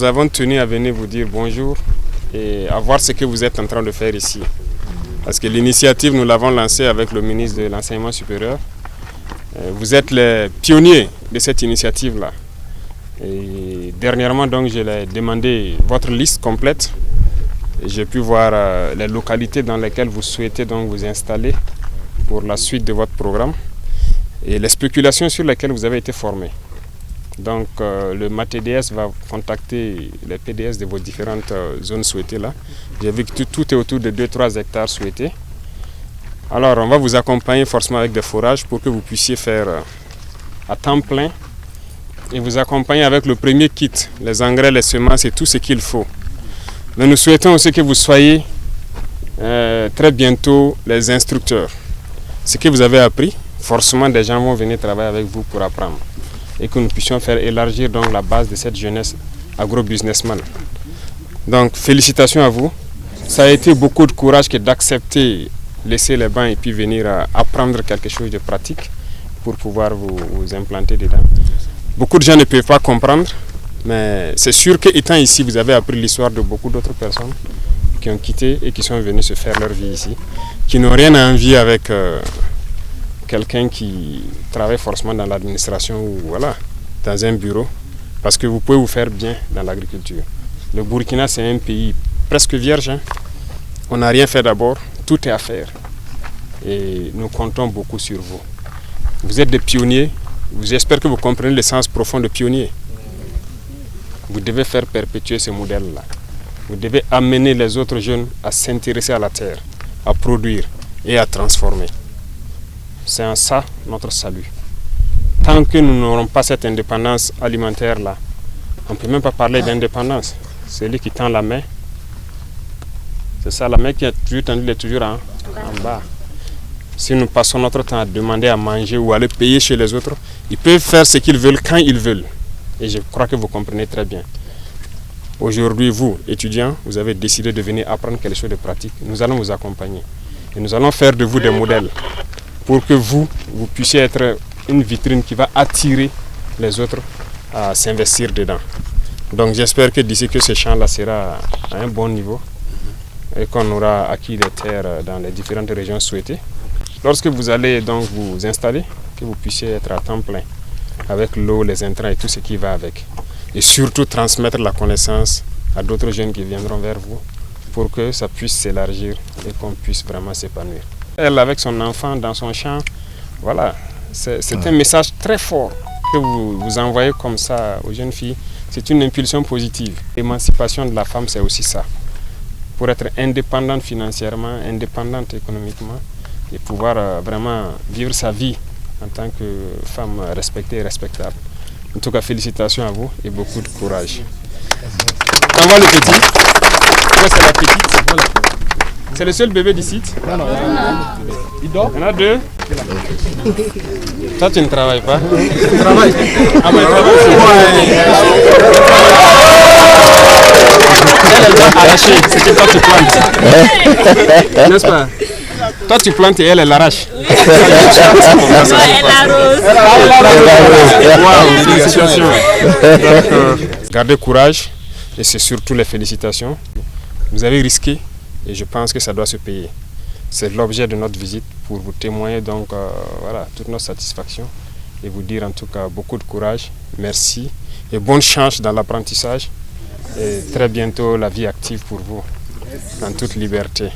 nous avons tenu à venir vous dire bonjour et à voir ce que vous êtes en train de faire ici. Parce que l'initiative, nous l'avons lancée avec le ministre de l'Enseignement supérieur. Vous êtes les pionniers de cette initiative-là. Et dernièrement, donc, je l'ai demandé votre liste complète. J'ai pu voir les localités dans lesquelles vous souhaitez donc vous installer pour la suite de votre programme et les spéculations sur lesquelles vous avez été formé. Donc le MATDS va contacter les PDS de vos différentes zones souhaitées là. J'ai vu que tout est autour de 2-3 hectares souhaités. Alors on va vous accompagner forcément avec des forages pour que vous puissiez faire à temps plein et vous accompagner avec le premier kit, les engrais, les semences et tout ce qu'il faut. Mais nous souhaitons aussi que vous soyez très bientôt les instructeurs. Ce que vous avez appris, forcément des gens vont venir travailler avec vous pour apprendre. Et que nous puissions faire élargir donc la base de cette jeunesse agro-businessman. Donc félicitations à vous. Ça a été beaucoup de courage que d'accepter, laisser les bancs et puis venir apprendre quelque chose de pratique pour pouvoir vous implanter dedans. Beaucoup de gens ne peuvent pas comprendre, mais c'est sûr qu'étant ici, vous avez appris l'histoire de beaucoup d'autres personnes qui ont quitté et qui sont venus se faire leur vie ici, qui n'ont rien à envier avec quelqu'un qui travaille forcément dans l'administration ou voilà, dans un bureau, parce que vous pouvez vous faire bien dans l'agriculture. Le Burkina, c'est un pays presque vierge. Hein. On n'a rien fait d'abord, tout est à faire. Et nous comptons beaucoup sur vous. Vous êtes des pionniers, j'espère que vous comprenez le sens profond de pionnier. Vous devez faire perpétuer ce modèle-là. Vous devez amener les autres jeunes à s'intéresser à la terre, à produire et à transformer. C'est en ça notre salut. Tant que nous n'aurons pas cette indépendance alimentaire-là, on ne peut même pas parler d'indépendance. Celui qui tend la main, c'est ça, la main qui a toujours tendu, elle est toujours en bas. Si nous passons notre temps à demander à manger ou à aller payer chez les autres, ils peuvent faire ce qu'ils veulent quand ils veulent. Et je crois que vous comprenez très bien. Aujourd'hui, vous, étudiants, vous avez décidé de venir apprendre quelque chose de pratique. Nous allons vous accompagner. Et nous allons faire de vous des modèles pour que vous puissiez être une vitrine qui va attirer les autres à s'investir dedans. Donc j'espère que d'ici que ce champ-là sera à un bon niveau et qu'on aura acquis les terres dans les différentes régions souhaitées. Lorsque vous allez donc vous installer, que vous puissiez être à temps plein avec l'eau, les intrants et tout ce qui va avec. Et surtout transmettre la connaissance à d'autres jeunes qui viendront vers vous pour que ça puisse s'élargir et qu'on puisse vraiment s'épanouir. Elle, avec son enfant dans son champ, voilà, c'est un message très fort que vous envoyez comme ça aux jeunes filles. C'est une impulsion positive. L'émancipation de la femme, c'est aussi ça. Pour être indépendante financièrement, indépendante économiquement et pouvoir vraiment vivre sa vie en tant que femme respectée et respectable. En tout cas, félicitations à vous et beaucoup de courage. On voit le petit. Ouais, c'est la petite. C'est le seul bébé du site. Non. Il dort. Il y en a deux. Toi, tu ne travailles pas. Je travaille. Ah, mais il travaille. Elle va arracher ce que toi tu plantes. N'est-ce pas? Toi tu plantes et elle arrache. Gardez courage et c'est surtout les félicitations. Vous avez risqué et je pense que ça doit se payer. C'est l'objet de notre visite pour vous témoigner donc voilà, toute notre satisfaction et vous dire en tout cas beaucoup de courage, merci et bonne chance dans l'apprentissage et très bientôt la vie active pour vous en toute liberté.